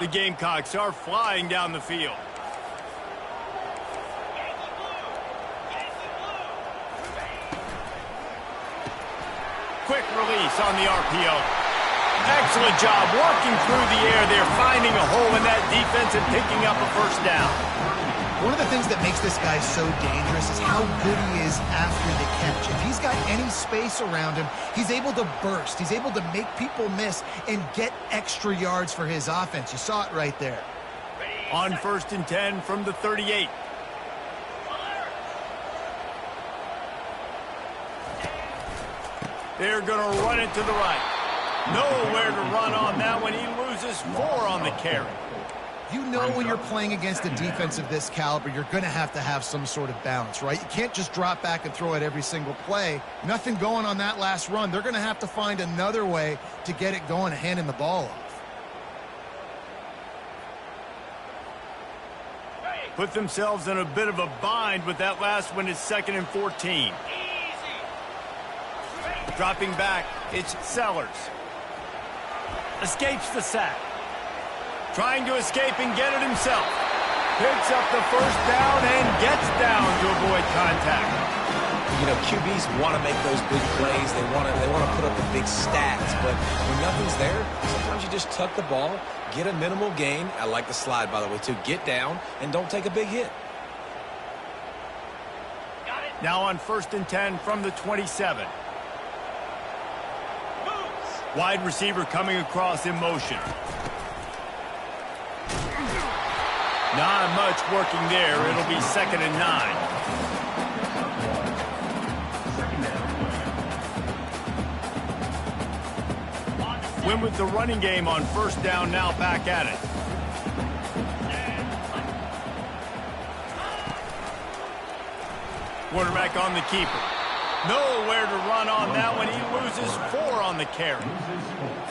The Gamecocks are flying down the field. Quick release on the RPO. Excellent job working through the air there, finding a hole in that defense and picking up a first down. One of the things that makes this guy so dangerous is how good he is after the catch. If he's got any space around him, he's able to burst. He's able to make people miss and get extra yards for his offense. You saw it right there. On 1st and 10 from the 38. They're going to run it to the right. Nowhere to run on that one. He loses 4 on the carry. You know when you're playing against a defense of this caliber, you're going to have some sort of balance, right? You can't just drop back and throw it every single play. Nothing going on that last run. They're going to have to find another way to get it going and handing the ball off. Put themselves in a bit of a bind with that last one is 2nd and 14. Dropping back, it's Sellers. Escapes the sack. Trying to escape and get it himself. Picks up the first down and gets down to avoid contact. You know, QBs want to make those big plays. They want to put up the big stats. But when nothing's there, sometimes you just tuck the ball, get a minimal gain. I like the slide, by the way, too. Get down and don't take a big hit. Now on 1st and 10 from the 27. Wide receiver coming across in motion. Not much working there. It'll be 2nd and 9. Win with the running game on 1st down, now back at it. Quarterback on the keeper. Nowhere to run on that one. He loses 4 on the carry.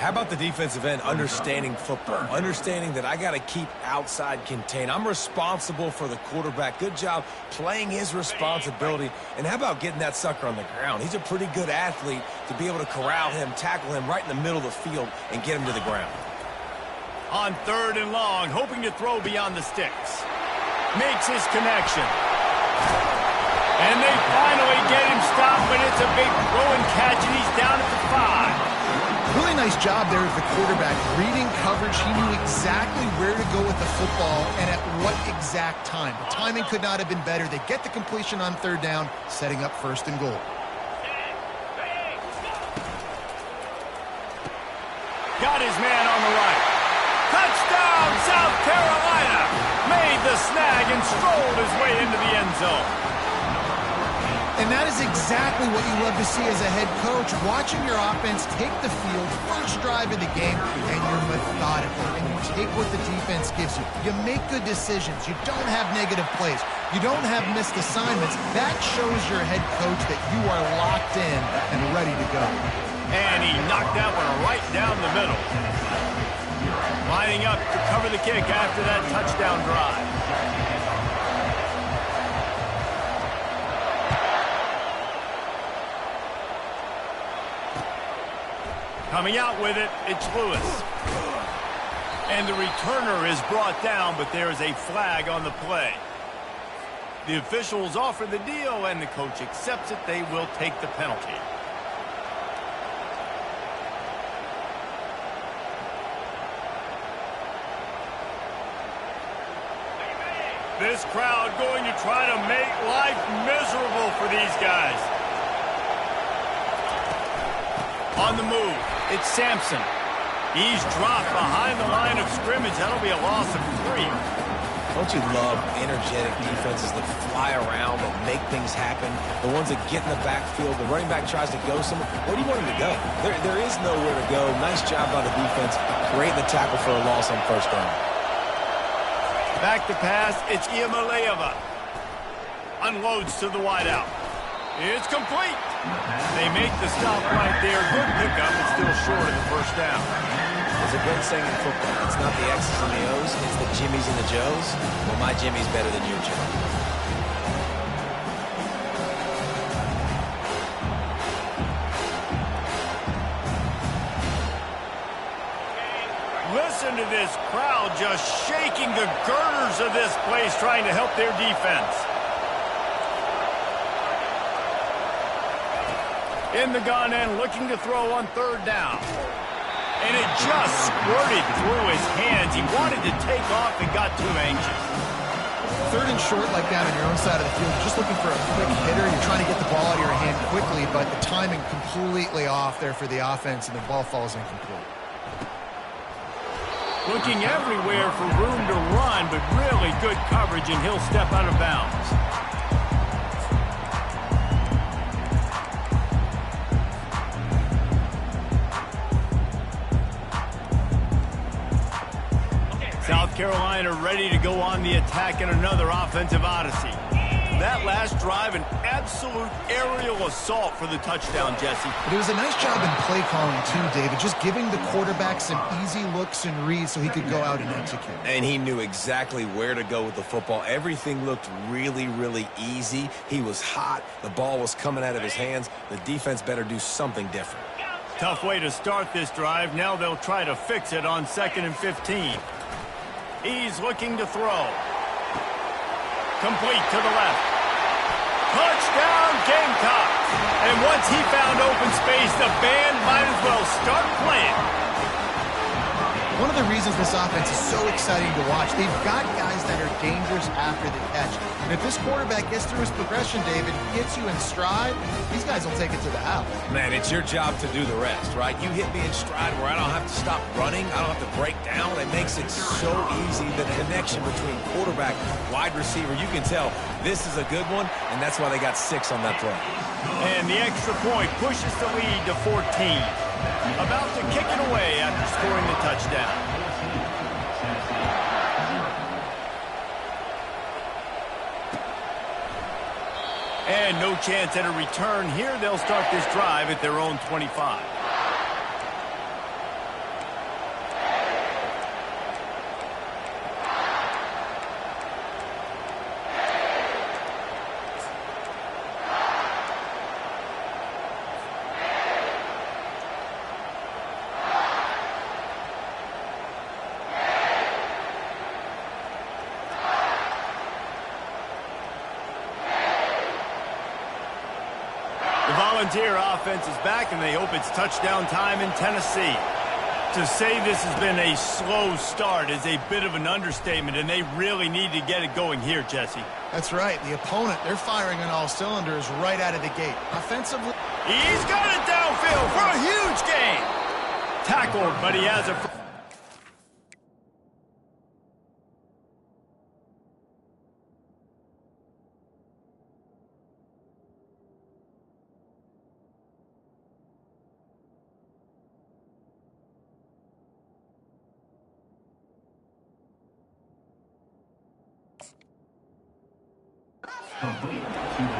How about the defensive end understanding football, understanding that I got to keep outside contain. I'm responsible for the quarterback. Good job playing his responsibility. And how about getting that sucker on the ground? He's a pretty good athlete to be able to corral him, tackle him right in the middle of the field and get him to the ground. On 3rd and long, hoping to throw beyond the sticks. Makes his connection. And they finally get him stopped, but it's a big throw and catch, and he's down at the 5. Really nice job there as the quarterback. Reading coverage, he knew exactly where to go with the football and at what exact time. The timing could not have been better. They get the completion on 3rd down, setting up 1st and goal. Got his man on the right. Touchdown, South Carolina! Made the snag and strolled his way into the end zone. And that is exactly what you love to see as a head coach, watching your offense take the field, first drive of the game, and you're methodical, and you take what the defense gives you. You make good decisions. You don't have negative plays. You don't have missed assignments. That shows your head coach that you are locked in and ready to go. And he knocked that one right down the middle. Lining up to cover the kick after that touchdown drive. Coming out with it, it's Lewis. And the returner is brought down, but there is a flag on the play. The officials offer the deal, and the coach accepts it. They will take the penalty. This crowd going to try to make life miserable for these guys. On the move, it's Sampson. He's dropped behind the line of scrimmage. That'll be a loss of 3. Don't you love energetic defenses that fly around, that make things happen? The ones that get in the backfield, the running back tries to go somewhere. Where do you want him to go? There is nowhere to go. Nice job by the defense, creating the tackle for a loss on 1st down. Back to pass, it's Iamaleava. Unloads to the wideout. It's complete. They make the stop right there. Good pickup, but still short of the 1st down. There's a great saying in football. It's not the X's and the O's, it's the Jimmies and the Joes. Well, my Jimmy's better than your Joe. Listen to this crowd just shaking the girders of this place trying to help their defense. In the gun and looking to throw on third down. And it just squirted through his hands. He wanted to take off and got too anxious. Third and short like that on your own side of the field, just looking for a quick hitter. You're trying to get the ball out of your hand quickly, but the timing completely off there for the offense, and the ball falls incomplete. Looking everywhere for room to run, but really good coverage, and he'll step out of bounds. South Carolina ready to go on the attack in another offensive odyssey. That last drive, an absolute aerial assault for the touchdown, Jesse. But it was a nice job in play calling, too, David, just giving the quarterback some easy looks and reads so he could go out and execute. And he knew exactly where to go with the football. Everything looked really, really easy. He was hot. The ball was coming out of his hands. The defense better do something different. Tough way to start this drive. Now they'll try to fix it on 2nd and 15. He's looking to throw. Complete to the left. Touchdown, Gamecocks! And once he found open space, the band might as well start playing. One of the reasons this offense is so exciting to watch, they've got guys that are dangerous after the catch. And if this quarterback gets through his progression, David, gets you in stride, these guys will take it to the house. Man, it's your job to do the rest, right? You hit me in stride where I don't have to stop running. I don't have to break down. It makes it so easy. The connection between quarterback, wide receiver, you can tell this is a good one, and that's why they got 6 on that play. And the extra point pushes the lead to 14. About to kick it away after scoring the touchdown. And no chance at a return here. They'll start this drive at their own 25. The Volunteer offense is back, and they hope it's touchdown time in Tennessee. To say this has been a slow start is a bit of an understatement, and they really need to get it going here, Jesse. That's right. The opponent, they're firing on all cylinders right out of the gate. Offensively, He's got it downfield for a huge gain. Tackled, but he has a...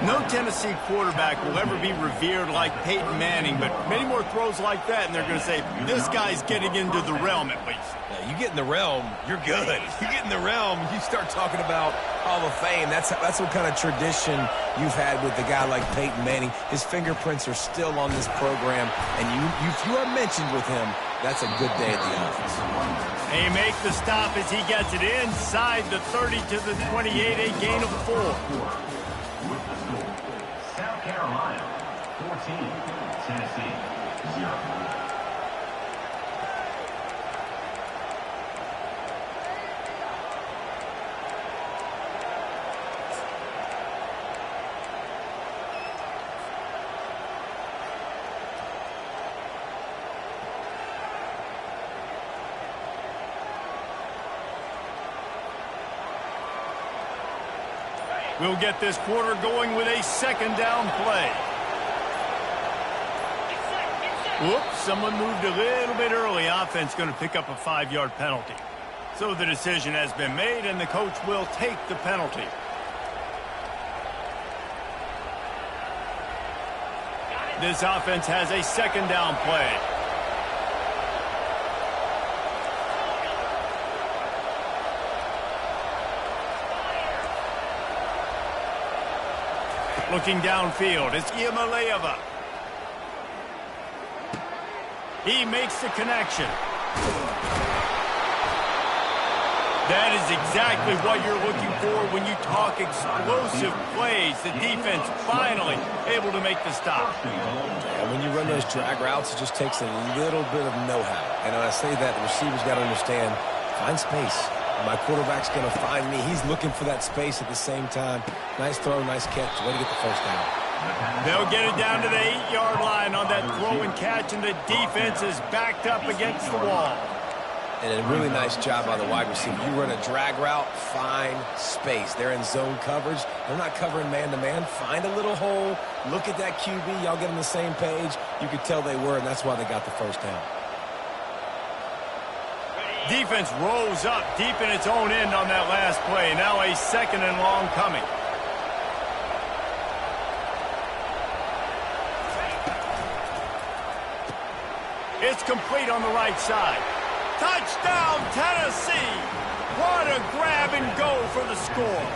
No Tennessee quarterback will ever be revered like Peyton Manning, but many more throws like that, and they're going to say, this guy's getting into the realm at least. Yeah, you get in the realm, you're good. You get in the realm, you start talking about Hall of Fame. That's what kind of tradition you've had with a guy like Peyton Manning. His fingerprints are still on this program, and if you are mentioned with him, that's a good day at the office. They make the stop as he gets it inside the 30 to the 28, a gain of 4. South Carolina, 14, Tennessee, 0. We'll get this quarter going with a second down play. Whoops, someone moved a little bit early. Offense going to pick up a 5-yard penalty. So the decision has been made, and the coach will take the penalty. This offense has a second down play. Looking downfield, it's Iamaleava. He makes the connection. That is exactly what you're looking for when you talk explosive plays. The defense finally able to make the stop. And when you run those drag routes, it just takes a little bit of know-how. And when I say that, the receivers got to understand, find space. My quarterback's going to find me. He's looking for that space at the same time. Nice throw, nice catch. Way to get the first down. They'll get it down to the 8-yard line on that throw and catch, and the defense is backed up against the wall. And a really nice job by the wide receiver. You run a drag route, find space. They're in zone coverage. They're not covering man-to-man. Find a little hole. Look at that QB. Y'all get on the same page. You could tell they were, and that's why they got the first down. Defense rolls up deep in its own end on that last play. Now a 2nd and long coming. It's complete on the right side. Touchdown, Tennessee! What a grab and go for the score.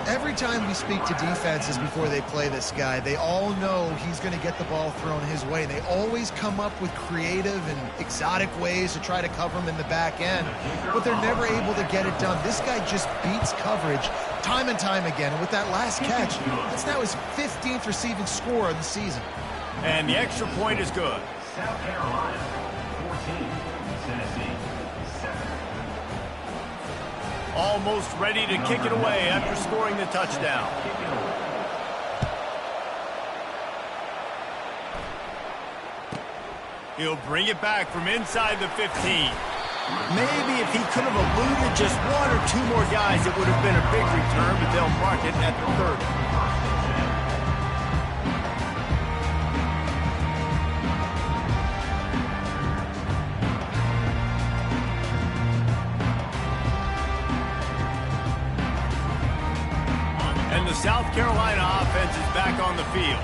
Every time we speak to defenses before they play this guy, they all know he's going to get the ball thrown his way. They always come up with creative and exotic ways to try to cover him in the back end, but they're never able to get it done. This guy just beats coverage time and time again. And with that last catch, that's now his 15th receiving score of the season. And the extra point is good. South Carolina, 14, Tennessee, 7. Almost ready to kick it away after scoring the touchdown. He'll bring it back from inside the 15. Maybe if he could have eluded just 1 or 2 more guys, it would have been a big return, but they'll mark it at the 30. South Carolina offense is back on the field.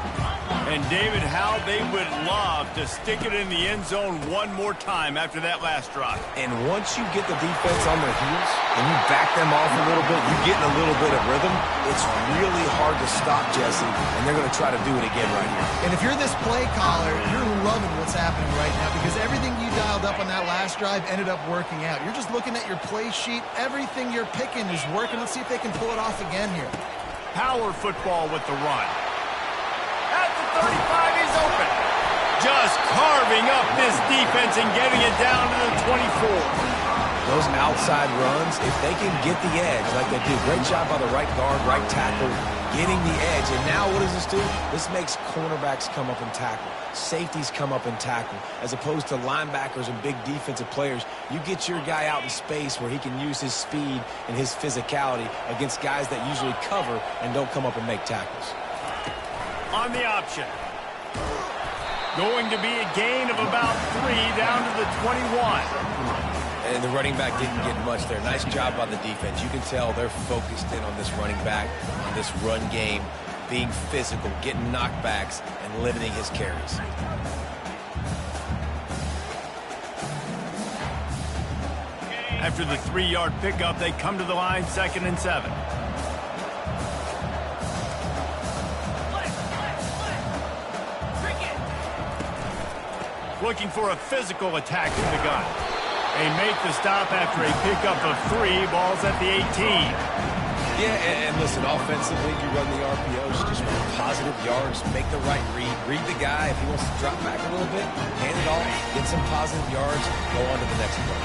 And David, how they would love to stick it in the end zone one more time after that last drive. And once you get the defense on their heels and you back them off a little bit, you get in a little bit of rhythm, it's really hard to stop, Jesse, and they're going to try to do it again right here. And if you're this play caller, you're loving what's happening right now because everything you dialed up on that last drive ended up working out. You're just looking at your play sheet. Everything you're picking is working. Let's see if they can pull it off again here. Power football with the run. At the 35, he's open. Just carving up this defense and getting it down to the 24. Those outside runs, if they can get the edge like they do, great job by the right guard, right tackle, getting the edge. And now what does this do? This makes cornerbacks come up and tackle. Safeties come up and tackle. As opposed to linebackers and big defensive players, you get your guy out in space where he can use his speed and his physicality against guys that usually cover and don't come up and make tackles. On the option. Going to be a gain of about 3 down to the 21. And the running back didn't get much there. Nice job by the defense. You can tell they're focused in on this running back, on this run game, being physical, getting knockbacks, and limiting his carries. After the 3-yard pickup, they come to the line, 2nd and 7. Looking for a physical attack in the gun. They make the stop after a pickup of 3. Ball's at the 18. Yeah, and listen, offensively, you run the RPOs, just run positive yards, make the right read the guy. If he wants to drop back a little bit, hand it off, get some positive yards, go on to the next play.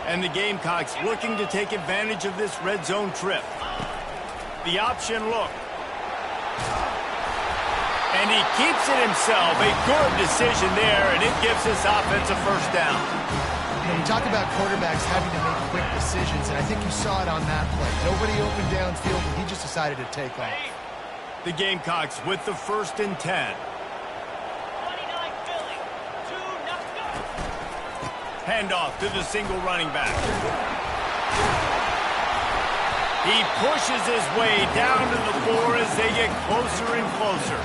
And the Gamecocks looking to take advantage of this red zone trip. The option look. And he keeps it himself. A good decision there, and it gives this offense a first down. We talk about quarterbacks having to make quick decisions, and I think you saw it on that play. Nobody opened downfield, and he just decided to take off. The Gamecocks with the 1st and 10. Handoff to the single running back. He pushes his way down to the floor as they get closer and closer.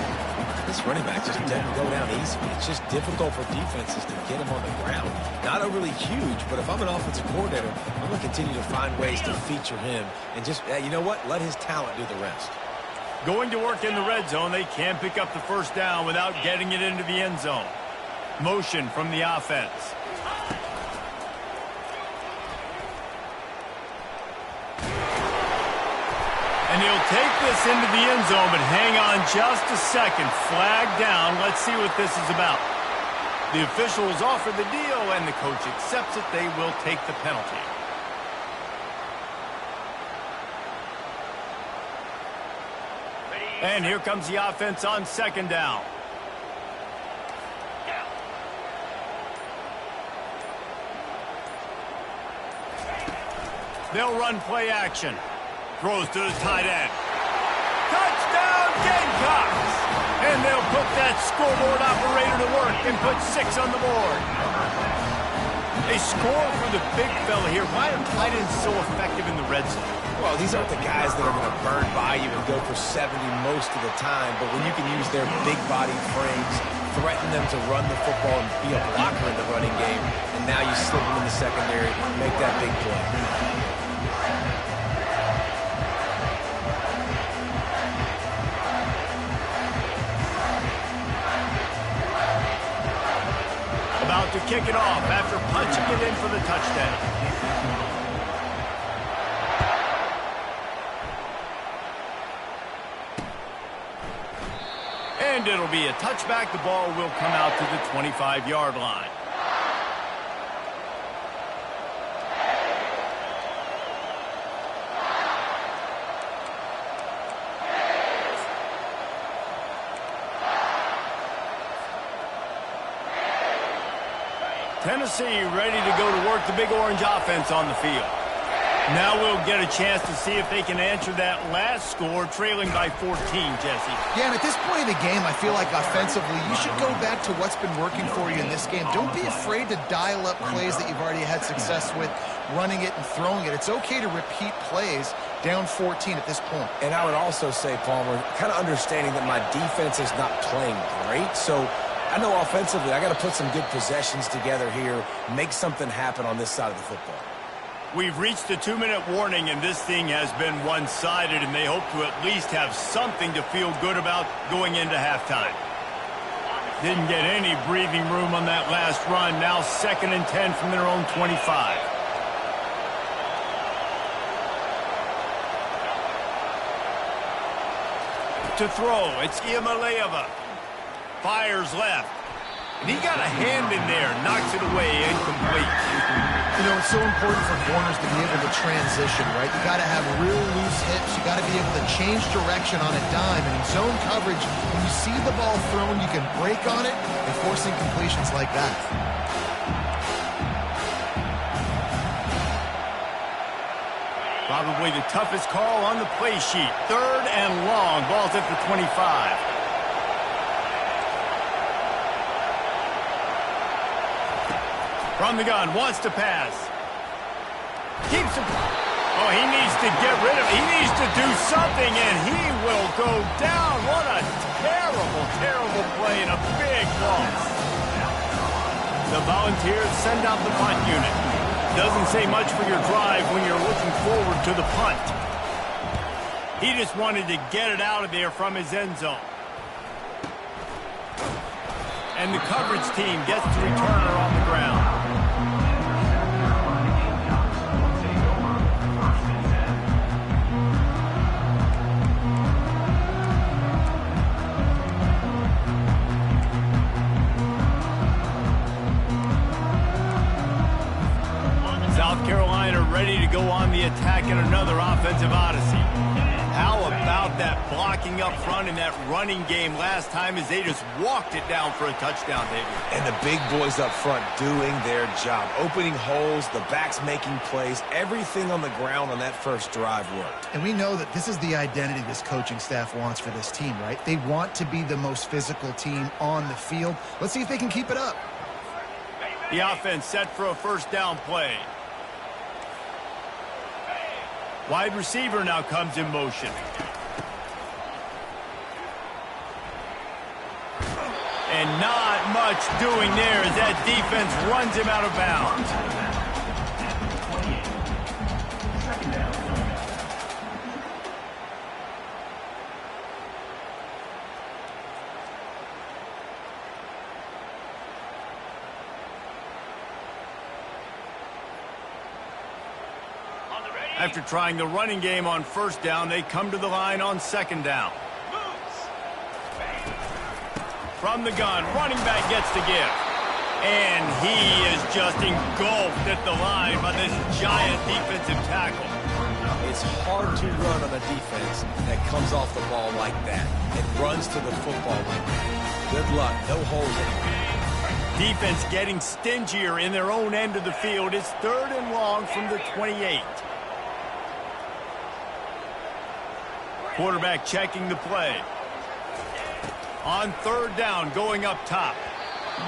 This running back just doesn't go down easy. It's just difficult for defenses to get him on the ground. Not overly huge, but if I'm an offensive coordinator, I'm going to continue to find ways to feature him and just, you know what, let his talent do the rest. Going to work in the red zone, they can't pick up the first down without getting it into the end zone. Motion from the offense. And he'll take this into the end zone, but hang on just a second. Flag down. Let's see what this is about. The officials offer the deal, and the coach accepts it. They will take the penalty. And here comes the offense on second down. They'll run play action. Throws to the tight end. Touchdown, Gamecocks! And they'll put that scoreboard operator to work and put 6 on the board. A score for the big fella here. Why are tight ends so effective in the red zone? Well, these aren't the guys that are going to burn by you and go for 70 most of the time, but when you can use their big-bodied frames, threaten them to run the football and be a blocker in the running game, and now you slip them in the secondary, make that big play. About to kick it off after punching it in for the touchdown. And it'll be a touchback. The ball will come out to the 25-yard line. Tennessee ready to go to work the Big Orange offense on the field. Now we'll get a chance to see if they can answer that last score, trailing by 14, Jesse. Yeah, and at this point in the game, I feel like offensively, you should go back to what's been working for you in this game. Don't be afraid to dial up plays that you've already had success with, running it and throwing it. It's okay to repeat plays down 14 at this point. And I would also say, Palmer, kind of understanding that my defense is not playing great, so I know offensively I got to put some good possessions together here, make something happen on this side of the football. We've reached the 2-minute warning, and this thing has been one-sided, and they hope to at least have something to feel good about going into halftime. Didn't get any breathing room on that last run. Now 2nd and 10 from their own 25. To throw, it's Iamaleava. Fires left. And he got a hand in there, knocks it away, incomplete. You know, it's so important for corners to be able to transition, right? You got to have real loose hips. You got to be able to change direction on a dime. And in zone coverage, when you see the ball thrown, you can break on it and force incompletions like that. Probably the toughest call on the play sheet. 3rd and long. Ball's at the 25. From the gun, wants to pass. Keeps him. Oh, he needs to get rid of it. He needs to do something, and he will go down. What a terrible, terrible play and a big loss. The Volunteers send out the punt unit. Doesn't say much for your drive when you're looking forward to the punt. He just wanted to get it out of there from his end zone. And the coverage team gets the returner on the ground. South Carolina ready to go on the attack in another offensive odyssey. How about that blocking up front in that running game last time as they just walked it down for a touchdown, David? And the big boys up front doing their job, opening holes, the backs making plays, everything on the ground on that first drive worked. And we know that this is the identity this coaching staff wants for this team, right? They want to be the most physical team on the field. Let's see if they can keep it up. The offense set for a first down play. Wide receiver now comes in motion. And not much doing there as that defense runs him out of bounds. After trying the running game on first down, they come to the line on second down. From the gun, running back gets the give. And he is just engulfed at the line by this giant defensive tackle. It's hard to run on a defense that comes off the ball like that and runs to the football like that. Good luck. No holes anywhere. Defense getting stingier in their own end of the field. It's 3rd and long from the 28. Quarterback checking the play. On 3rd down, going up top.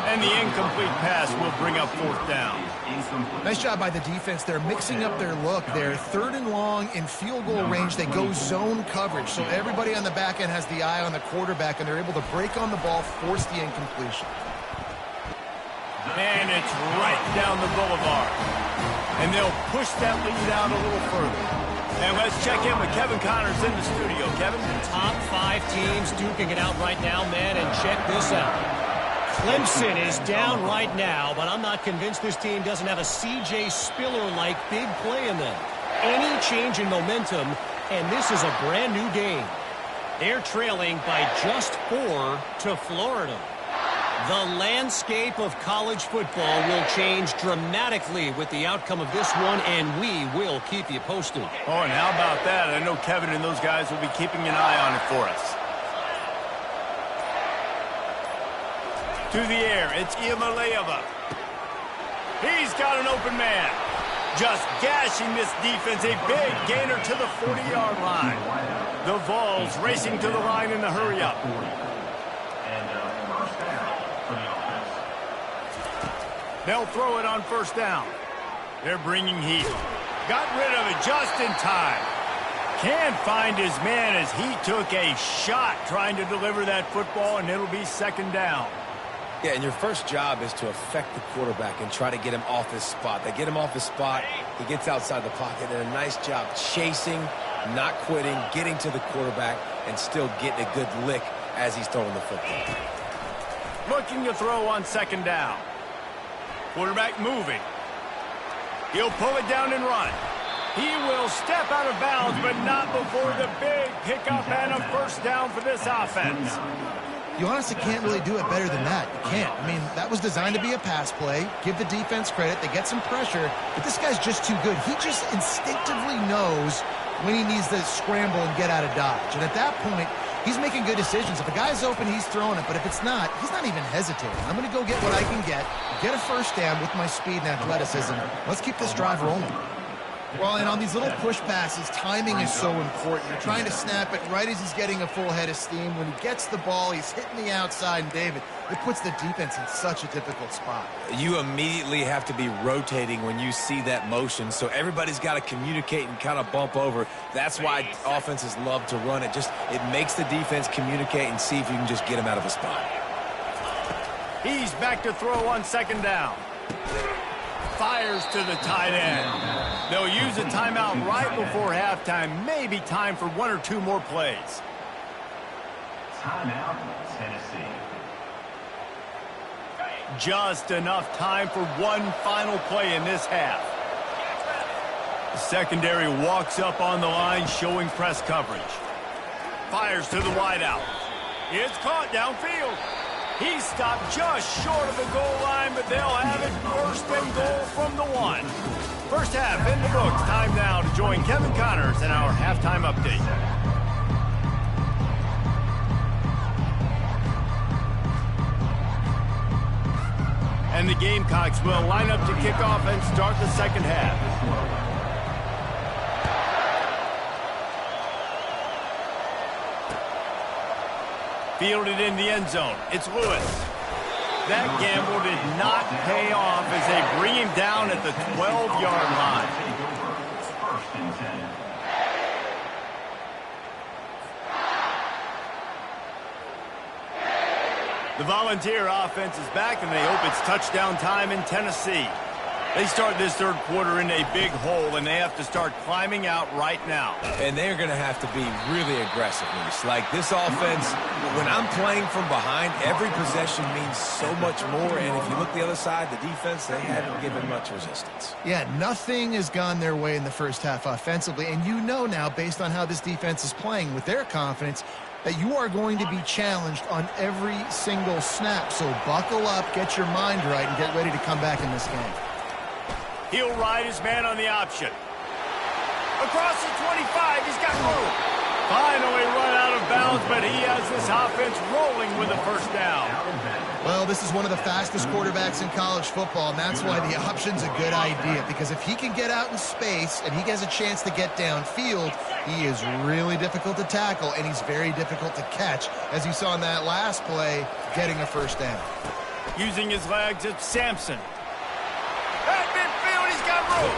And the incomplete pass will bring up 4th down. Nice job by the defense. They're mixing up their look. They're 3rd and long in field goal range. They go zone coverage. So everybody on the back end has the eye on the quarterback, and they're able to break on the ball, force the incompletion. And it's right down the boulevard. And they'll push that lead out a little further. And let's check in with Kevin Connors in the studio. Kevin? Top 5 teams duking it out right now, man, and check this out. Clemson is down right now, but I'm not convinced this team doesn't have a C.J. Spiller-like big play in them. Any change in momentum, and this is a brand new game. They're trailing by just 4 to Florida. The landscape of college football will change dramatically with the outcome of this one, and we will keep you posted. Oh, and how about that? I know Kevin and those guys will be keeping an eye on it for us. To the air, it's Iamaleava. He's got an open man. Just gashing this defense, a big gainer to the 40-yard line. The Vols racing to the line in the hurry-up. They'll throw it on first down. They're bringing heat. Got rid of it just in time. Can't find his man as he took a shot trying to deliver that football, and it'll be 2nd down. Yeah, and your first job is to affect the quarterback and try to get him off his spot. They get him off his spot, he gets outside the pocket, and a nice job chasing, not quitting, getting to the quarterback, and still getting a good lick as he's throwing the football. Looking to throw on 2nd down. Quarterback moving. He'll pull it down and run. He will step out of bounds, but not before the big pickup and a first down for this offense. You honestly can't really do it better than that. You can't. I mean, that was designed to be a pass play. Give the defense credit. They get some pressure, but this guy's just too good. He just instinctively knows when he needs to scramble and get out of dodge. And at that point, he's making good decisions. If a guy's open, he's throwing it. But if it's not, he's not even hesitating. I'm going to go get what I can get a first down with my speed and athleticism. Let's keep this drive rolling. Well, and on these little push passes, timing is so important. You're trying to snap it right as he's getting a full head of steam. When he gets the ball, he's hitting the outside, and David, it puts the defense in such a difficult spot. You immediately have to be rotating when you see that motion, so everybody's got to communicate and kind of bump over. That's why offenses love to run it. It makes the defense communicate and see if you can just get him out of a spot. He's back to throw on 2nd down. Fires to the tight end. They'll use a timeout right before halftime. Maybe time for 1 or 2 more plays. Timeout, Tennessee. Just enough time for one final play in this half. The secondary walks up on the line, showing press coverage. Fires to the wideout. It's caught downfield. He stopped just short of the goal line, but they'll have it 1st and goal from the 1. First half in the books. Time now to join Kevin Connors in our halftime update. And the Gamecocks will line up to kick off and start the 2nd half. Fielded in the end zone. It's Lewis. That gamble did not pay off as they bring him down at the 12-yard line. The Volunteer offense is back, and they hope it's touchdown time in Tennessee. They start this third quarter in a big hole, and they have to start climbing out right now. And they're going to have to be really aggressive, Reese. Like this offense, when I'm playing from behind, every possession means so much more. And if you look the other side, the defense, they haven't given much resistance. Yeah, nothing has gone their way in the first half offensively. And you know now, based on how this defense is playing with their confidence, that you are going to be challenged on every single snap. So buckle up, get your mind right, and get ready to come back in this game. He'll ride his man on the option. Across the 25, he's got room. Finally run out of bounds, but he has this offense rolling with a first down. Well, this is one of the fastest quarterbacks in college football, and that's why the option's a good idea. Because if he can get out in space and he has a chance to get downfield, he is really difficult to tackle, and he's very difficult to catch, as you saw in that last play, getting a first down. Using his legs, it's Sampson. At midfield, he's got room.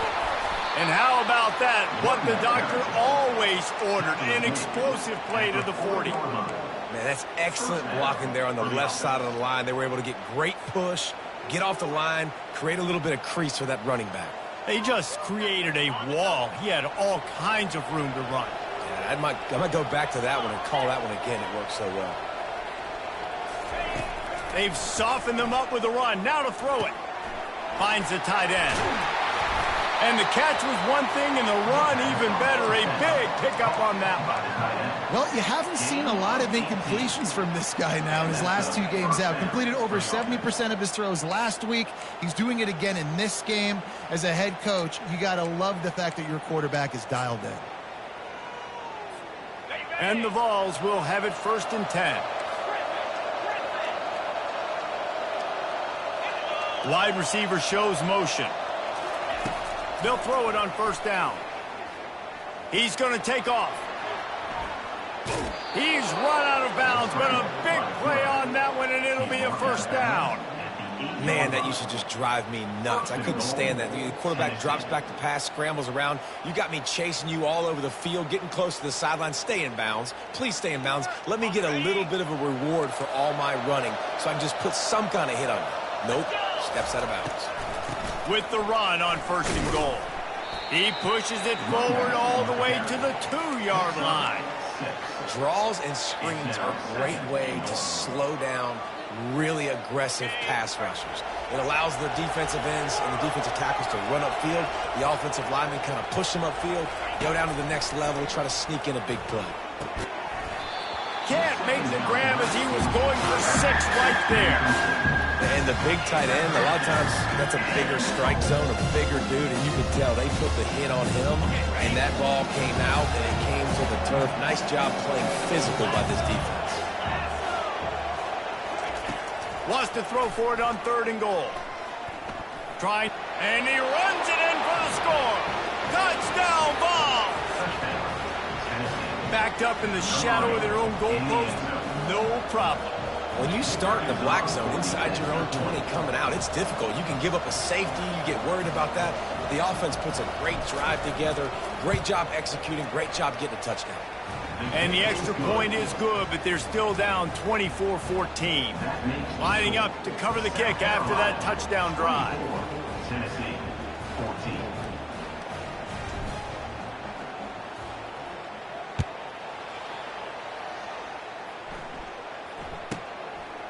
And how about that? What the doctor always ordered, an explosive play to the 40. Man, that's excellent blocking there on the left side of the line. They were able to get great push, get off the line, create a little bit of crease for that running back. They just created a wall. He had all kinds of room to run. Yeah, I might go back to that one and call that one again. It worked so well. They've softened them up with a run. Now to throw it. Finds the tight end. And the catch was one thing, and the run even better. A big pickup on that one. Well, you haven't seen a lot of incompletions from this guy now in his last 2 games out. Completed over 70% of his throws last week. He's doing it again in this game. As a head coach, you got to love the fact that your quarterback is dialed in. And the Vols will have it 1st and 10. Wide receiver shows motion. They'll throw it on first down. He's going to take off. He's run out of bounds, but a big play on that one, and it'll be a first down. Man, that used to just drive me nuts. I couldn't stand that. The quarterback drops back to pass, scrambles around. You got me chasing you all over the field, getting close to the sideline. Stay in bounds. Please stay in bounds. Let me get a little bit of a reward for all my running so I can just put some kind of hit on you. Nope. Steps out of bounds. With the run on 1st and goal. He pushes it forward all the way to the 2-yard line. Draws and screens are a great way to slow down really aggressive pass rushers. It allows the defensive ends and the defensive tackles to run upfield. The offensive linemen kind of push them upfield, go down to the next level, try to sneak in a big play. Can't make the grab as he was going for 6 right there. And the big tight end, a lot of times that's a bigger strike zone, a bigger dude, and you can tell they put the hit on him, and that ball came out, and it came to the turf. Nice job playing physical by this defense. Wants to throw for it on 3rd and goal. Trying, and he runs it in for the score. Touchdown ball. Backed up in the shadow of their own goalpost, no problem. When you start in the black zone inside your own 20 coming out, it's difficult. You can give up a safety. You get worried about that. But the offense puts a great drive together. Great job executing. Great job getting a touchdown. And the extra point is good, but they're still down 24-14. Lining up to cover the kick after that touchdown drive. Tennessee, 14.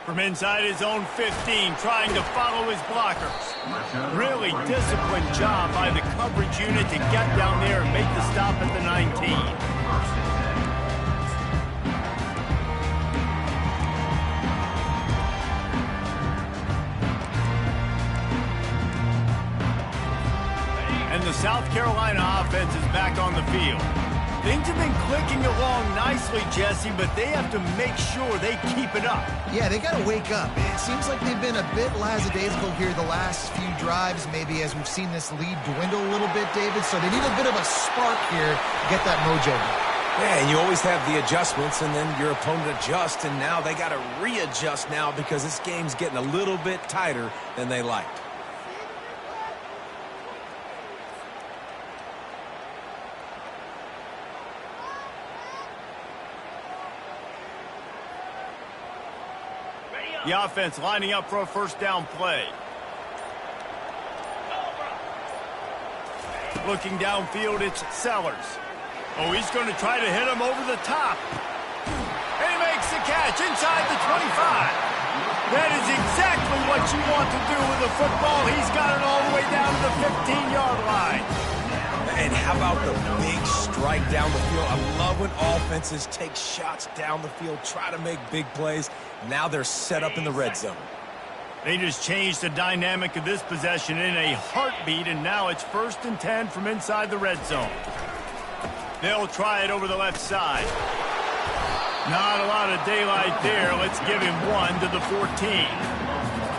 From inside his own 15, trying to follow his blockers. Really disciplined job by the coverage unit to get down there and make the stop at the 19. And the South Carolina offense is back on the field. Things have been clicking along nicely, Jesse, but they have to make sure they keep it up. Yeah, they got to wake up. It seems like they've been a bit lackadaisical here the last few drives, maybe as we've seen this lead dwindle a little bit, David. So they need a bit of a spark here to get that mojo back. Yeah, and you always have the adjustments, and then your opponent adjusts, and now they got to readjust now because this game's getting a little bit tighter than they liked. The offense lining up for a first down play. Looking downfield, it's Sellers. Oh, he's going to try to hit him over the top. And he makes the catch inside the 25. That is exactly what you want to do with a football. He's got it all the way down to the 15-yard line. And how about the big strike down the field? I love when offenses take shots down the field, try to make big plays. Now they're set up in the red zone. They just changed the dynamic of this possession in a heartbeat, and now it's 1st and 10 from inside the red zone. They'll try it over the left side. Not a lot of daylight there. Let's give him 1 to the 14.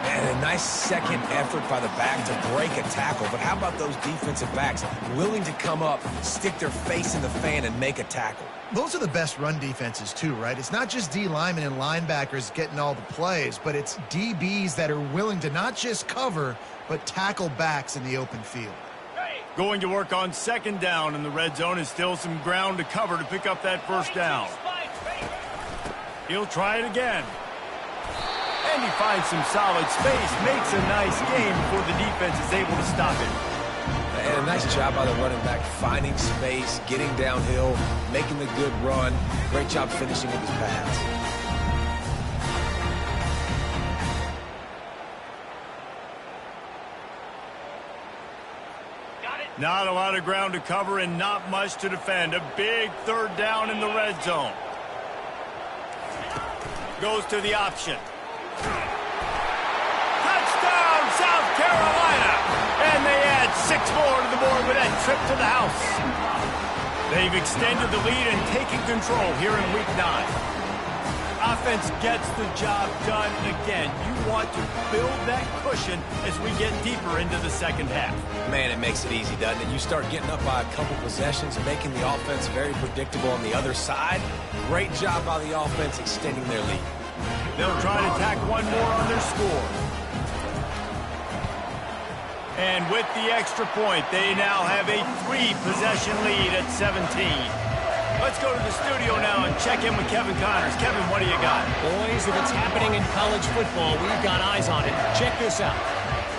And a nice second effort by the back to break a tackle. But how about those defensive backs willing to come up, stick their face in the fan, and make a tackle? Those are the best run defenses too, right? It's not just D linemen and linebackers getting all the plays, but it's DBs that are willing to not just cover, but tackle backs in the open field. Going to work on 2nd down in the red zone is still some ground to cover to pick up that 1st down. He'll try it again. And he finds some solid space, makes a nice game before the defense is able to stop it. And a nice job by the running back, finding space, getting downhill, making the good run. Great job finishing with his pass. Not a lot of ground to cover and not much to defend. A big 3rd down in the red zone. Goes to the option. Touchdown, South Carolina! And they add 6 more to the board with that trip to the house. They've extended the lead and taken control here in Week 9. Offense gets the job done again. You want to build that cushion as we get deeper into the 2nd half. Man, it makes it easy, doesn't it? You start getting up by a couple possessions, making the offense very predictable on the other side. Great job by the offense extending their lead. They'll try to tack 1 more on their score. And with the extra point, they now have a 3-possession lead at 17. Let's go to the studio now and check in with Kevin Connors. Kevin, what do you got? Boys, if it's happening in college football, we've got eyes on it. Check this out.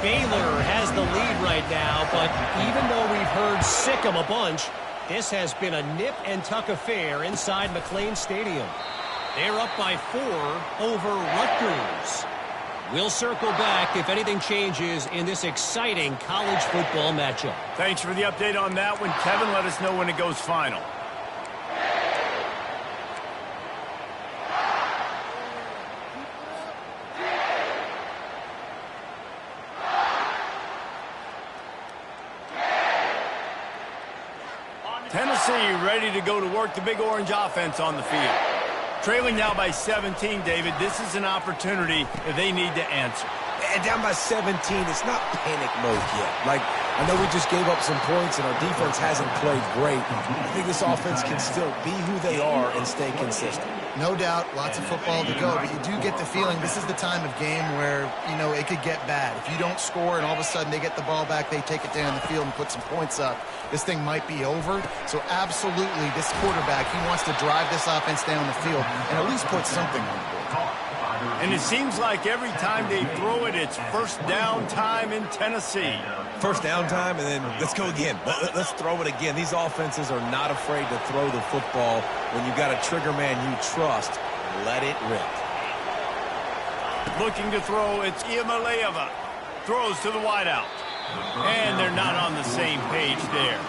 Baylor has the lead right now, but even though we've heard sick 'em a bunch, this has been a nip-and-tuck affair inside McLean Stadium. They're up by 4 over Rutgers. We'll circle back if anything changes in this exciting college football matchup. Thanks for the update on that one, Kevin. Let us know when it goes final. Tennessee ready to go to work the Big Orange offense on the field. Trailing now by 17, David. This is an opportunity that they need to answer. And down by 17, it's not panic mode yet. Like, I know we just gave up some points and our defense hasn't played great. I think this offense can still be who they are and stay consistent. No doubt, lots of football to go, but you do get the feeling this is the time of game where, you know, it could get bad. If you don't score and all of a sudden they get the ball back, they take it down the field and put some points up, this thing might be over. So absolutely, this quarterback, he wants to drive this offense down the field and at least put something on the board. And it seems like every time they throw it, it's 1st down time in Tennessee. 1st down time, and then let's go again. Let's throw it again. These offenses are not afraid to throw the football. When you've got a trigger man you trust, let it rip. Looking to throw, it's Iamaleava. Throws to the wideout. And they're not on the same page there.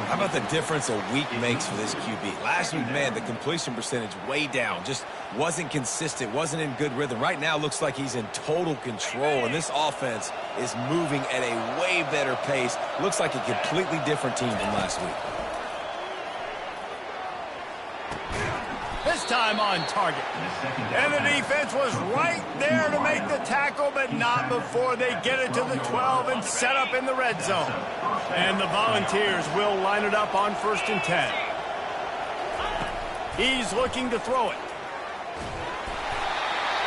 How about the difference a week makes for this QB? Last week, man, the completion percentage way down. Just wasn't consistent, wasn't in good rhythm. Right now, looks like he's in total control, and this offense is moving at a way better pace. Looks like a completely different team than last week. This time on target. And the defense was right there to make the tackle, but not before they get it to the 12 and set up in the red zone. And the Volunteers will line it up on 1st and 10. He's looking to throw it.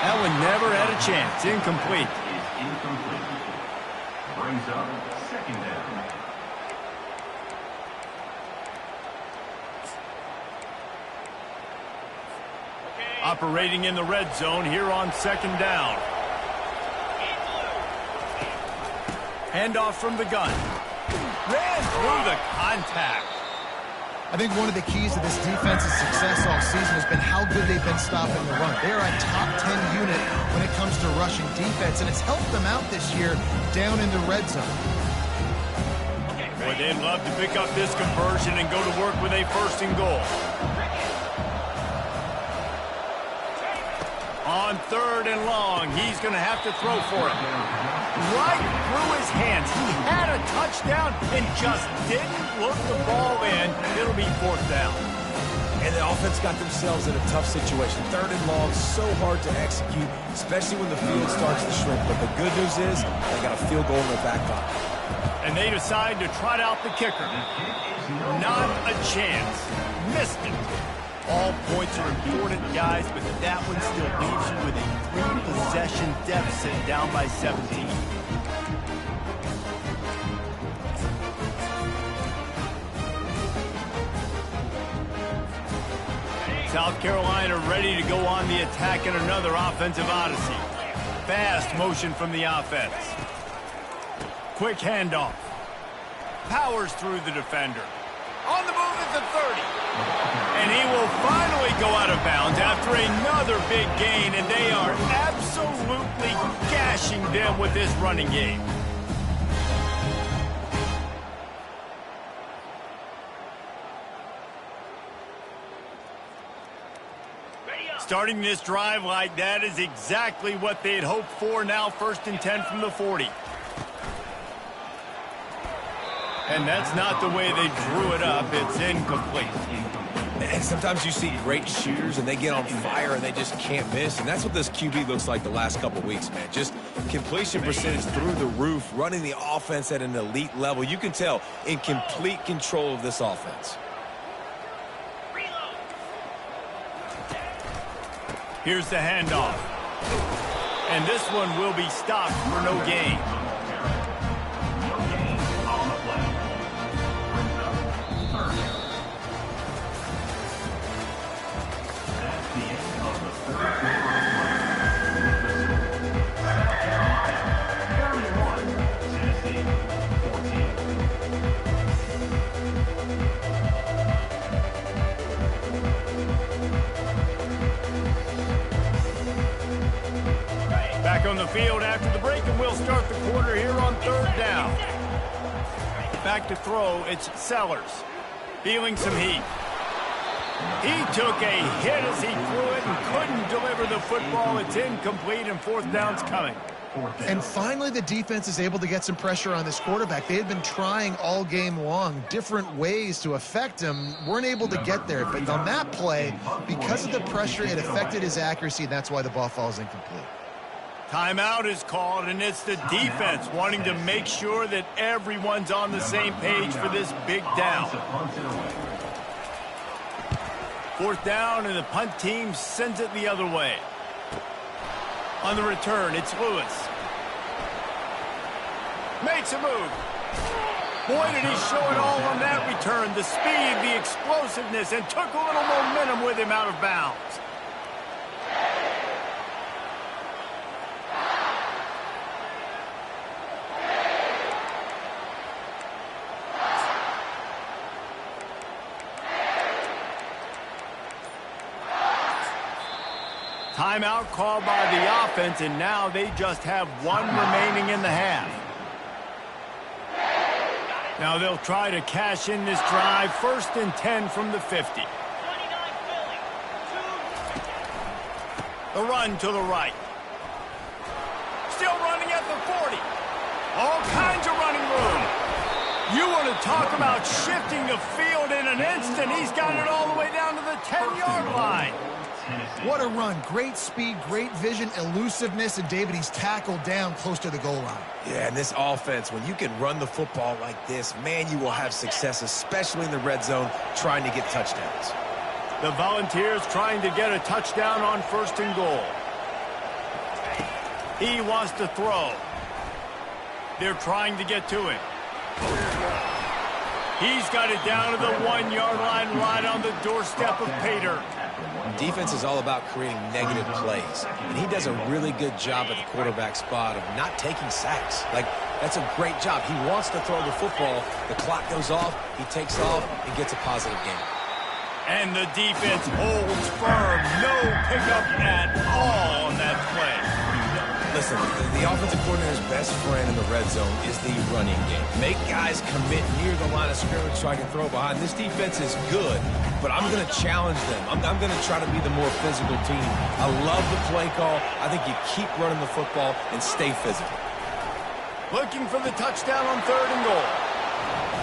That one never had a chance. Incomplete. Incomplete. Brings up 2nd down. Operating in the red zone here on 2nd down. Handoff from the gun. Ran through the contact. I think one of the keys to this defense's success all season has been how good they've been stopping the run. They're a top 10 unit when it comes to rushing defense, and it's helped them out this year down in the red zone. Boy, they'd love to pick up this conversion and go to work with a first and goal. On third and long, he's going to have to throw for it. Right through his hands. He had a touchdown and just didn't look the ball in. It'll be fourth down. And the offense got themselves in a tough situation. Third and long, so hard to execute, especially when the field starts to shrink. But the good news is they got a field goal in their back pocket. And they decide to trot out the kicker. Not a chance. Missed it. All points are important, guys, but that one still leaves you with a 3-possession deficit down by 17. South Carolina ready to go on the attack in another offensive odyssey. Fast motion from the offense. Quick handoff. Powers through the defender. On the move at the 30. And he will finally go out of bounds after another big gain, and they are absolutely gashing them with this running game. Starting this drive like that is exactly what they'd hoped for. Now 1st and 10 from the 40. And that's not the way they drew it up. It's incomplete. And sometimes you see great shooters, and they get on fire, and they just can't miss. And that's what this QB looks like the last couple weeks, man. Just completion percentage through the roof, running the offense at an elite level. You can tell in complete control of this offense. Here's the handoff. And this one will be stopped for no gain. Back on the field after the break, and we'll start the quarter here on 3rd down. Back to throw, it's Sellers. Feeling some heat. He took a hit as he threw it and couldn't deliver the football. It's incomplete, and 4th down's coming. And finally, the defense is able to get some pressure on this quarterback. They had been trying all game long different ways to affect him. Weren't able to get there. But on that play, because of the pressure, it affected his accuracy, and that's why the ball falls incomplete. Timeout is called, and it's the defense wanting to make sure that everyone's on the same page for this big down. 4th down, and the punt team sends it the other way. On the return, it's Lewis. Makes a move. Boy, did he show it all on that return. The speed, the explosiveness, and took a little momentum with him out of bounds. Timeout called by the offense, and now they just have one remaining in the half. Now they'll try to cash in this drive. 1st and 10 from the 50. The run to the right. Still running at the 40. All kinds of running room. You want to talk about shifting the field in an instant. He's got it all the way down to the 10-yard line. What a run. Great speed, great vision, elusiveness, and David, he's tackled down close to the goal line. Yeah, and this offense, when you can run the football like this, man, you will have success, especially in the red zone, trying to get touchdowns. The Volunteers trying to get a touchdown on 1st and goal. He wants to throw. They're trying to get to him. He's got it down to the 1-yard line, right on the doorstep of Pater. Defense is all about creating negative plays, and he does a really good job at the quarterback spot of not taking sacks. Like, That's a great job. He wants to throw the football. The clock goes off. He takes off and gets a positive gain. And the defense holds firm. No pickup at all on that play. Listen, the offensive coordinator's best friend in the red zone is the running game. Make guys commit near the line of scrimmage so I can throw behind. This defense is good, but I'm going to challenge them. I'm going to try to be the more physical team. I love the play call. I think you keep running the football and stay physical. Looking for the touchdown on 3rd and goal.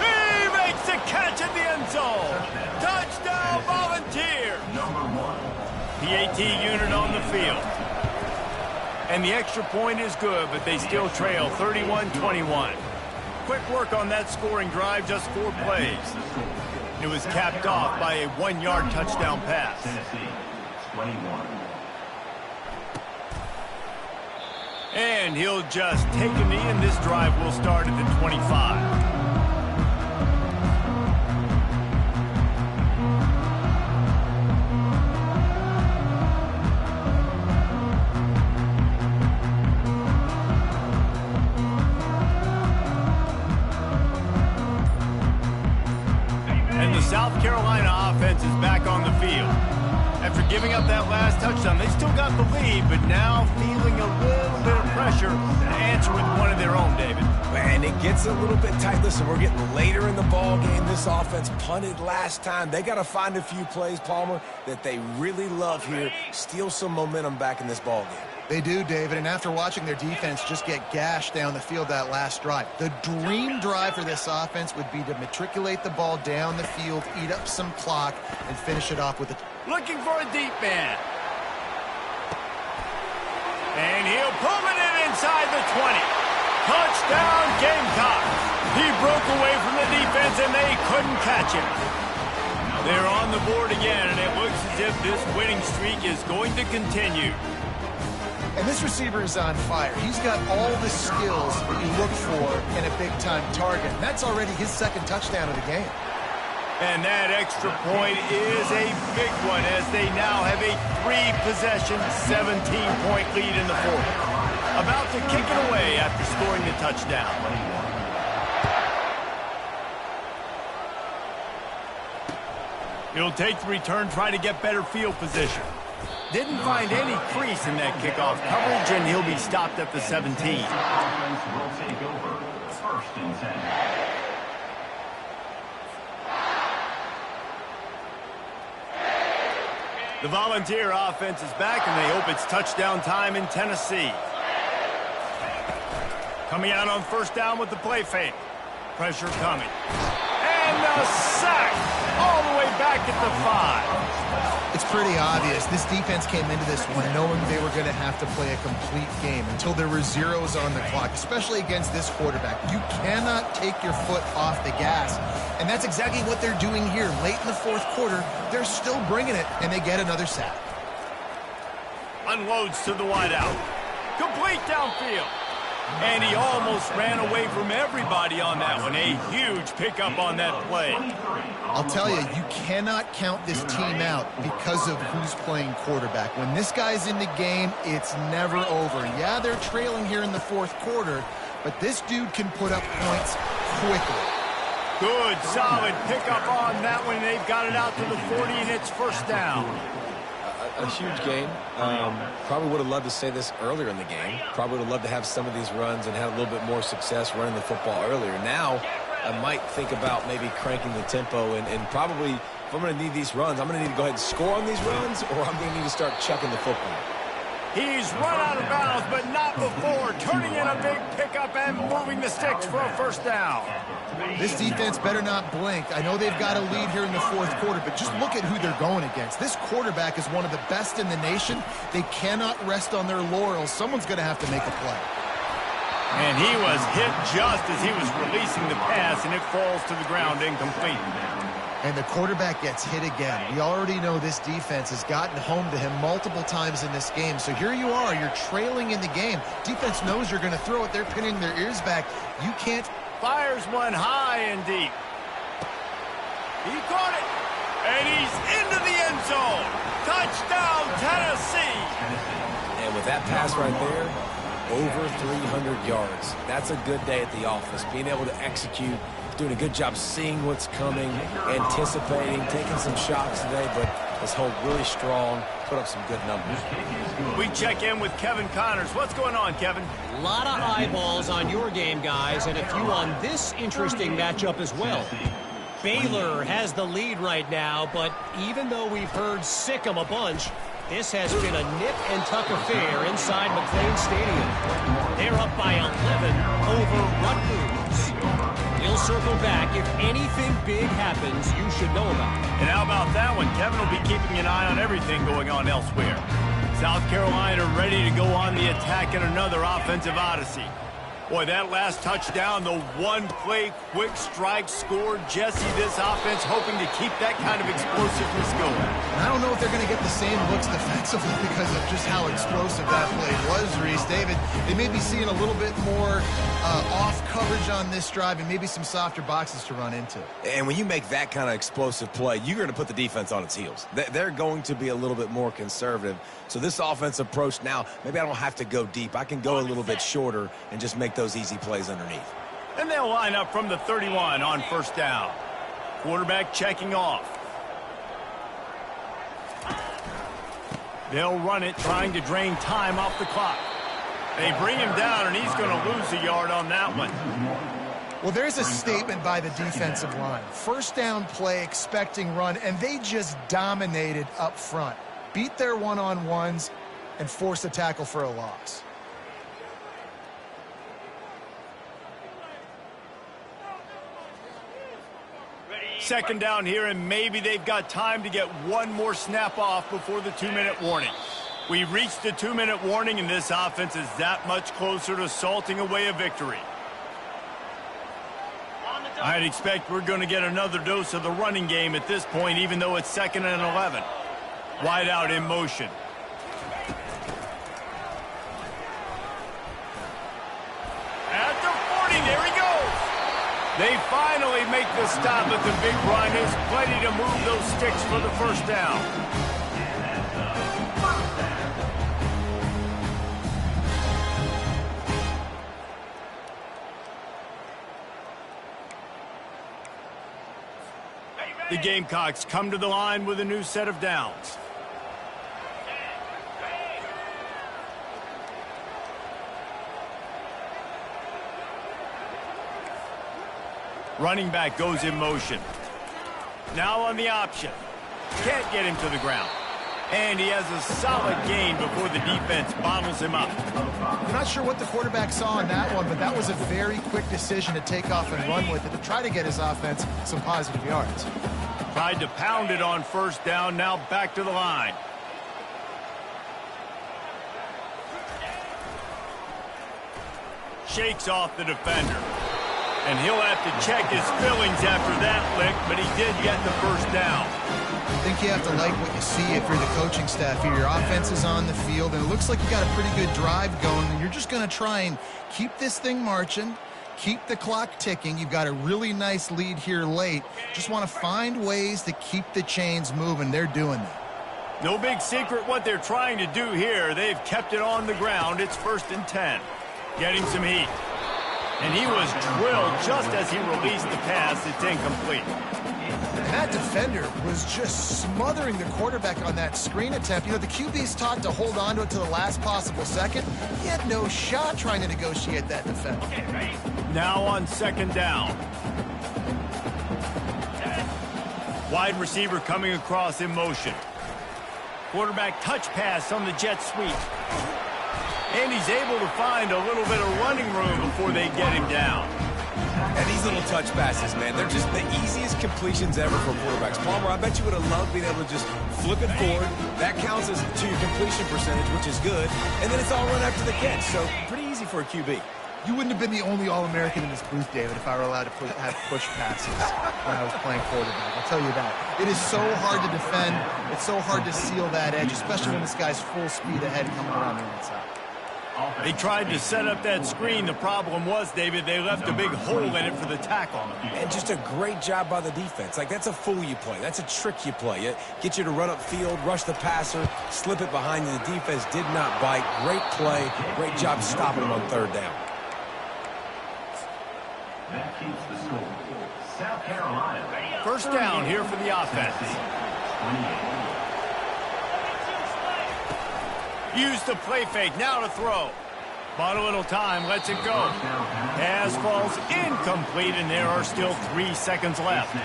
He makes the catch at the end zone. Touchdown, Volunteer. PAT unit on the field. And the extra point is good, but they still trail 31-21. Quick work on that scoring drive, just 4 plays. It was capped off by a 1-yard touchdown pass. And he'll just take a knee, and this drive will start at the 25. South Carolina offense is back on the field. After giving up that last touchdown, they still got the lead, but now feeling a little bit of pressure to answer with one of their own, David. Man, it gets a little bit tight. Listen, we're getting later in the ball game. This offense punted last time. They got to find a few plays, Palmer, that they really love here. Steal some momentum back in this ball game. They do, David, and after watching their defense just get gashed down the field that last drive, the dream drive for this offense would be to matriculate the ball down the field, eat up some clock, and finish it off with a... Looking for a deep man. And he'll pull it in inside the 20. Touchdown, Gamecocks. He broke away from the defense, and they couldn't catch him. They're on the board again, and it looks as if this winning streak is going to continue. And this receiver is on fire. He's got all the skills that you look for in a big-time target. And that's already his 2nd touchdown of the game. And that extra point is a big one as they now have a 3-possession, 17-point lead in the 4th. About to kick it away after scoring the touchdown. He'll take the return, try to get better field position. Didn't find any crease in that kickoff coverage, and he'll be stopped at the 17. Will take over 1st and 10. The Volunteer offense is back, and they hope it's touchdown time in Tennessee. Coming out on 1st down with the play fake. Pressure coming. And the sack all the way back at the 5. It's pretty obvious. This defense came into this one knowing they were going to have to play a complete game until there were zeros on the clock, especially against this quarterback. You cannot take your foot off the gas. And that's exactly what they're doing here. Late in the 4th quarter, they're still bringing it, and they get another sack. Unloads to the wideout. Complete downfield. And he almost ran away from everybody on that one. A huge pickup on that play. I'll tell you, you cannot count this team out because of who's playing quarterback. When this guy's in the game, it's never over. Yeah, they're trailing here in the 4th quarter, but this dude can put up points quickly. Good, solid pickup on that one. They've got it out to the 40, and it's 1st down. A huge game. Probably would have loved to say this earlier in the game. Probably would have loved to have some of these runs and have a little bit more success running the football earlier. Now, I might think about maybe cranking the tempo and probably, if I'm going to need these runs, I'm going to need to go ahead and score on these runs, or I'm going to need to start chucking the football. He's run out of bounds, but not before. Turning in a big pickup and moving the sticks for a 1st down. This defense better not blink. I know they've got a lead here in the 4th quarter, but just look at who they're going against. This quarterback is one of the best in the nation. They cannot rest on their laurels. Someone's going to have to make a play. And he was hit just as he was releasing the pass, and it falls to the ground incomplete. And the quarterback gets hit again. We already know this defense has gotten home to him multiple times in this game. So here you are. You're trailing in the game. Defense knows you're going to throw it. They're pinning their ears back. You can't. Fires one high and deep. He caught it. And he's into the end zone. Touchdown, Tennessee. And with that pass right there, over 300 yards. That's a good day at the office. Being able to execute, doing a good job seeing what's coming, anticipating, taking some shots today, but has held really strong, put up some good numbers. We check in with Kevin Connors. What's going on, Kevin? A lot of eyeballs on your game, guys, and a few on this interesting matchup as well. Baylor has the lead right now, but even though we've heard sick 'em a bunch, this has been a nip-and-tuck affair inside McLean Stadium. They're up by 11 over Rutgers. He'll circle back. If anything big happens, you should know about it. And how about that one? Kevin will be keeping an eye on everything going on elsewhere. South Carolina ready to go on the attack in another offensive odyssey. Boy, that last touchdown, the one-play quick strike score. Jesse, this offense hoping to keep that kind of explosiveness going. I don't know if they're going to get the same looks defensively because of just how explosive that play was, Reese. David, they may be seeing a little bit more off coverage on this drive and maybe some softer boxes to run into. And when you make that kind of explosive play, you're going to put the defense on its heels. They're going to be a little bit more conservative. So this offensive approach now, maybe I don't have to go deep. I can go a little bit shorter and just make those easy plays underneath. And they'll line up from the 31 on first down. Quarterback checking off. They'll run it, trying to drain time off the clock. They bring him down, and he's going to lose a yard on that one. Well, there's a statement by the defensive line. First down play, expecting run, and they just dominated up front. Beat their one-on-ones and force a tackle for a loss. Second down here, and maybe they've got time to get one more snap off before the 2-minute warning. We've reached the 2-minute warning, and this offense is that much closer to salting away a victory. I'd expect we're going to get another dose of the running game at this point, even though it's 2nd and 11. Wide out in motion. At the 40, there he goes. They finally make the stop, but the big run is plenty to move those sticks for the first down. The Gamecocks come to the line with a new set of downs. Running back goes in motion. Now on the option. Can't get him to the ground. And he has a solid gain before the defense bottles him up. I'm not sure what the quarterback saw on that one, but that was a very quick decision to take off and run with it to try to get his offense some positive yards. Tried to pound it on first down, now back to the line. Shakes off the defender. And he'll have to check his fillings after that lick, but he did get the first down. I think you have to like what you see if you're the coaching staff here. Your offense is on the field, and it looks like you got a pretty good drive going, and you're just going to try and keep this thing marching, keep the clock ticking. You've got a really nice lead here late. Just want to find ways to keep the chains moving. They're doing that. No big secret what they're trying to do here. They've kept it on the ground. It's 1st and 10. Getting some heat. And he was drilled just as he released the pass. It's incomplete. And that defender was just smothering the quarterback on that screen attempt. You know, the QB's taught to hold on to it to the last possible second. He had no shot trying to negotiate that defense. Now on 2nd down. Wide receiver coming across in motion. Quarterback touch pass on the jet sweep. And he's able to find a little bit of running room before they get him down. And these little touch passes, man, they're just the easiest completions ever for quarterbacks. Palmer, I bet you would have loved being able to just flip it forward. That counts as to your completion percentage, which is good. And then it's all run after the catch, so pretty easy for a QB. You wouldn't have been the only All-American in this booth, David, if I were allowed to have push passes when I was playing quarterback. I'll tell you that. It is so hard to defend. It's so hard to seal that edge, especially when this guy's full speed ahead coming around the inside. They tried to set up that screen. The problem was, David, they left a big hole in it for the tackle. And just a great job by the defense. Like, that's a fool you play. That's a trick you play. It gets you to run upfield, rush the passer, slip it behind you. The defense did not bite. Great play. Great job stopping them on third down. That keeps the score. South Carolina. First down here for the offense. 28. Used the play fake, now to throw. Bought a little time, lets it go. Pass falls incomplete, and there are still 3 seconds left.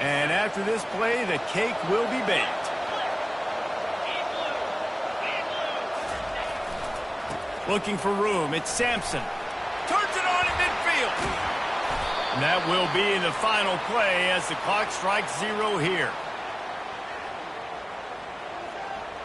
And after this play, the cake will be baked. Looking for room, it's Sampson. Turns it on in midfield. And that will be the final play as the clock strikes 0 here.